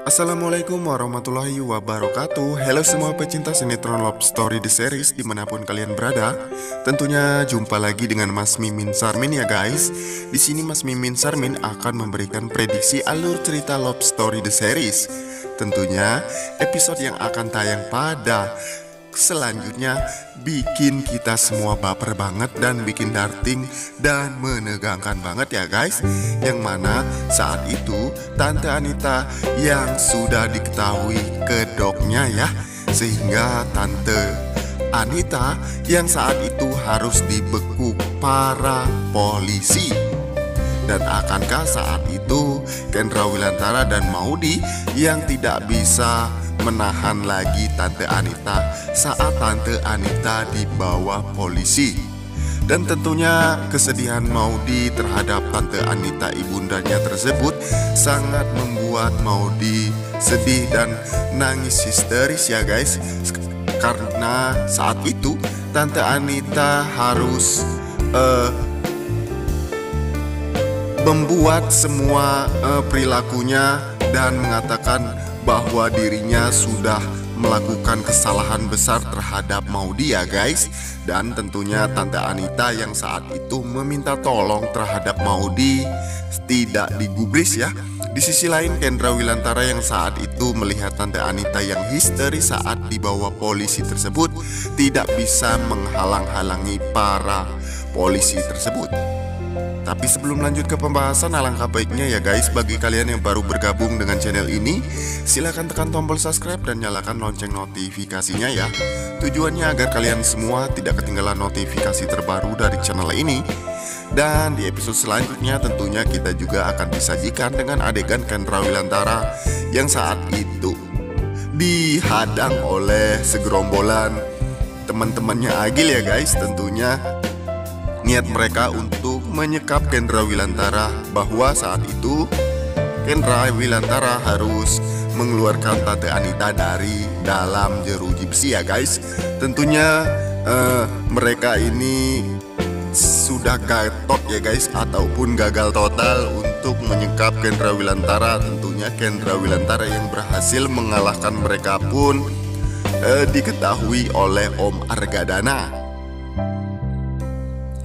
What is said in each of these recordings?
Assalamualaikum warahmatullahi wabarakatuh. Halo semua pecinta sinetron Love Story The Series dimanapun kalian berada. Tentunya jumpa lagi dengan Mas Mimin Sarmin ya guys. Di sini Mas Mimin Sarmin akan memberikan prediksi alur cerita Love Story The Series. Tentunya episode yang akan tayang pada selanjutnya bikin kita semua baper banget dan bikin darting dan menegangkan banget ya guys. Yang mana saat itu Tante Anita yang sudah diketahui kedoknya ya, sehingga Tante Anita yang saat itu harus dibekuk para polisi. Dan akankah saat itu Kendra Wilantara dan Maudy yang tidak bisa menahan lagi Tante Anita saat Tante Anita dibawa polisi? Dan tentunya kesedihan Maudy terhadap Tante Anita ibundanya tersebut sangat membuat Maudy sedih dan nangis histeris ya guys. Karena saat itu Tante Anita harus membuat semua perilakunya dan mengatakan bahwa dirinya sudah melakukan kesalahan besar terhadap Maudy ya guys. Dan tentunya Tante Anita yang saat itu meminta tolong terhadap Maudy tidak digubris ya. Di sisi lain Kendra Wilantara yang saat itu melihat Tante Anita yang histeris saat dibawa polisi tersebut tidak bisa menghalang-halangi para polisi tersebut. Tapi sebelum lanjut ke pembahasan, alangkah baiknya ya guys, bagi kalian yang baru bergabung dengan channel ini, silahkan tekan tombol subscribe dan nyalakan lonceng notifikasinya ya. Tujuannya agar kalian semua tidak ketinggalan notifikasi terbaru dari channel ini. Dan di episode selanjutnya tentunya kita juga akan disajikan dengan adegan Kendra Wilantara yang saat itu dihadang oleh segerombolan teman-temannya Agil ya guys. Tentunya niat mereka untuk menyekap Kendra Wilantara, bahwa saat itu Kendra Wilantara harus mengeluarkan Tante Anita dari dalam jeruji besi ya guys. Tentunya mereka ini sudah gatot ya guys, ataupun gagal total untuk menyekap Kendra Wilantara. Tentunya Kendra Wilantara yang berhasil mengalahkan mereka pun diketahui oleh Om Argadana.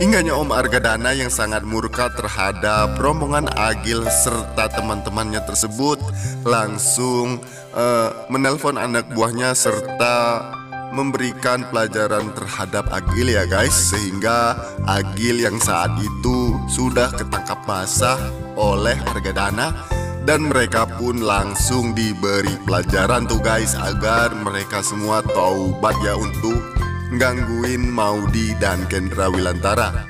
Hingganya Om Argadana yang sangat murka terhadap rombongan Agil serta teman-temannya tersebut langsung menelpon anak buahnya serta memberikan pelajaran terhadap Agil ya guys. Sehingga Agil yang saat itu sudah ketangkap basah oleh Argadana, dan mereka pun langsung diberi pelajaran tuh guys, agar mereka semua taubat ya untuk gangguin Maudy dan Kendra Wilantara.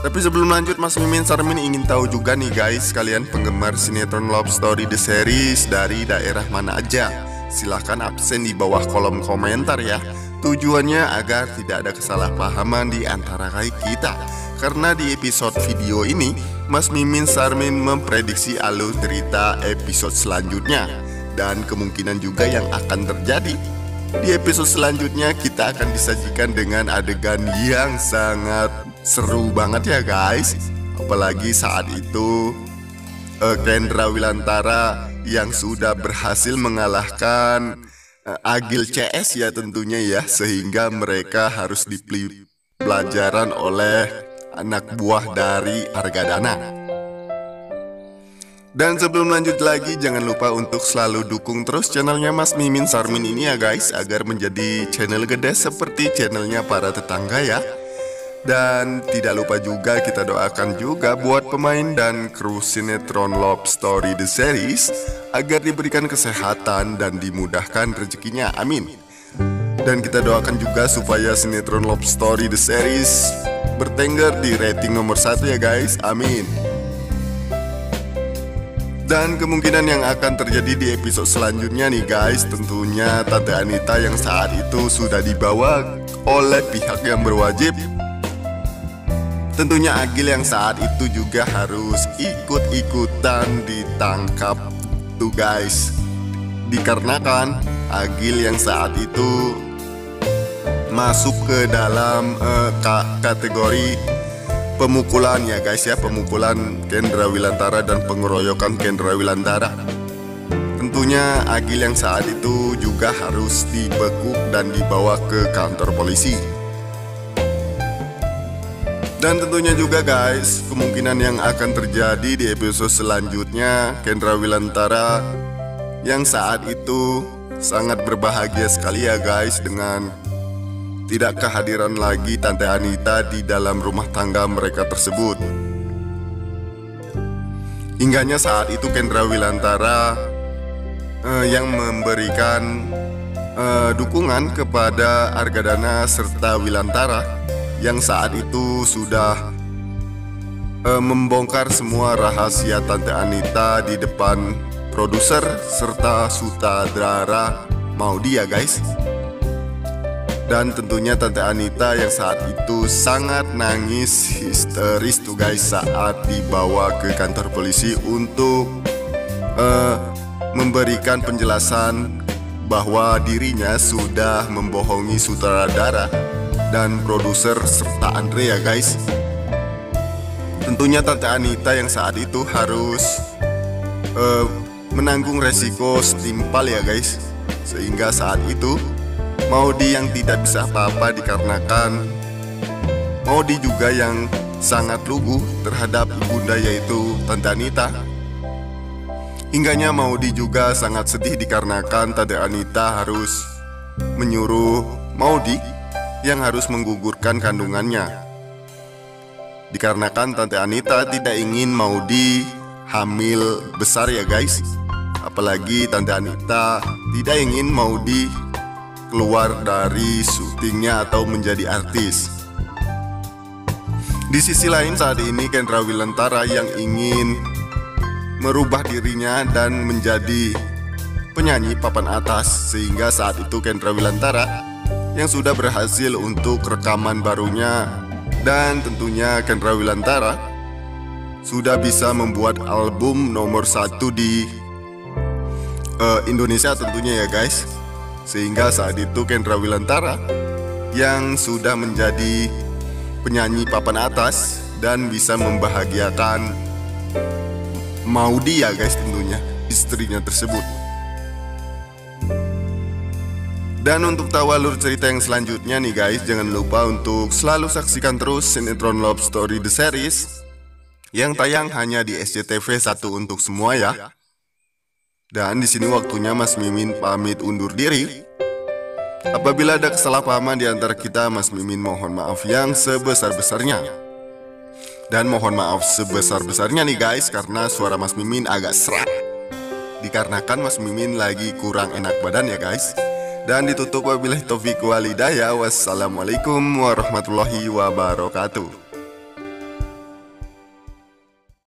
Tapi sebelum lanjut, Mas Mimin Sarmin ingin tahu juga nih guys, kalian penggemar sinetron Love Story The Series dari daerah mana aja? Silahkan absen di bawah kolom komentar ya. Tujuannya agar tidak ada kesalahpahaman di antara kita. Karena di episode video ini Mas Mimin Sarmin memprediksi alur cerita episode selanjutnya, dan kemungkinan juga yang akan terjadi di episode selanjutnya kita akan disajikan dengan adegan yang sangat seru banget ya guys. Apalagi saat itu Kendra Wilantara yang sudah berhasil mengalahkan Agil CS ya tentunya ya, sehingga mereka harus diberi pelajaran oleh anak buah dari Argadana. Dan sebelum lanjut lagi, jangan lupa untuk selalu dukung terus channelnya Mas Mimin Sarmin ini ya guys, agar menjadi channel gede seperti channelnya para tetangga ya. Dan tidak lupa juga kita doakan juga buat pemain dan kru sinetron Love Story The Series agar diberikan kesehatan dan dimudahkan rezekinya, amin. Dan kita doakan juga supaya sinetron Love Story The Series bertengger di rating nomor 1 ya guys, amin. Dan kemungkinan yang akan terjadi di episode selanjutnya nih guys, tentunya Tante Anita yang saat itu sudah dibawa oleh pihak yang berwajib. Tentunya Agil yang saat itu juga harus ikut-ikutan ditangkap tuh guys. Dikarenakan Agil yang saat itu masuk ke dalam kategori pemukulan ya guys ya, pemukulan Kendra Wilantara dan pengeroyokan Kendra Wilantara. tentunya Agil yang saat itu juga harus dibekuk dan dibawa ke kantor polisi. Dan tentunya juga guys, kemungkinan yang akan terjadi di episode selanjutnya, Kendra Wilantara yang saat itu sangat berbahagia sekali ya guys dengan tidak kehadiran lagi Tante Anita di dalam rumah tangga mereka tersebut. Hingganya saat itu Kendra Wilantara yang memberikan dukungan kepada Argadana serta Wilantara yang saat itu sudah membongkar semua rahasia Tante Anita di depan produser serta sutradara Maudy ya guys. Dan tentunya Tante Anita yang saat itu sangat nangis histeris tuh guys saat dibawa ke kantor polisi untuk memberikan penjelasan bahwa dirinya sudah membohongi sutradara dan produser serta Andre ya guys. Tentunya Tante Anita yang saat itu harus menanggung resiko setimpal ya guys. Sehingga saat itu Maudy yang tidak bisa apa-apa dikarenakan Maudy juga yang sangat lugu terhadap ibunda yaitu Tante Anita. Hingganya Maudy juga sangat sedih dikarenakan Tante Anita harus menyuruh Maudy yang harus menggugurkan kandungannya. Dikarenakan Tante Anita tidak ingin Maudy hamil besar ya guys. Apalagi Tante Anita tidak ingin Maudy keluar dari syutingnya atau menjadi artis. Di sisi lain saat ini Kendra Wilantara yang ingin merubah dirinya dan menjadi penyanyi papan atas. Sehingga saat itu Kendra Wilantara yang sudah berhasil untuk rekaman barunya. Dan tentunya Kendra Wilantara sudah bisa membuat album nomor 1 di Indonesia tentunya ya guys. Sehingga saat itu Kendra Wilantara yang sudah menjadi penyanyi papan atas dan bisa membahagiakan Maudy ya guys, tentunya istrinya tersebut. Dan untuk tahu alur cerita yang selanjutnya nih guys, jangan lupa untuk selalu saksikan terus sinetron Love Story The Series yang tayang hanya di SCTV 1 untuk semua ya. Dan di sini waktunya Mas Mimin pamit undur diri. Apabila ada kesalahpahaman di antara kita, Mas Mimin mohon maaf yang sebesar-besarnya. Dan mohon maaf sebesar-besarnya nih guys karena suara Mas Mimin agak serak. Dikarenakan Mas Mimin lagi kurang enak badan ya guys. Dan ditutup wabillahi taufiq wal hidayah. Wassalamualaikum warahmatullahi wabarakatuh.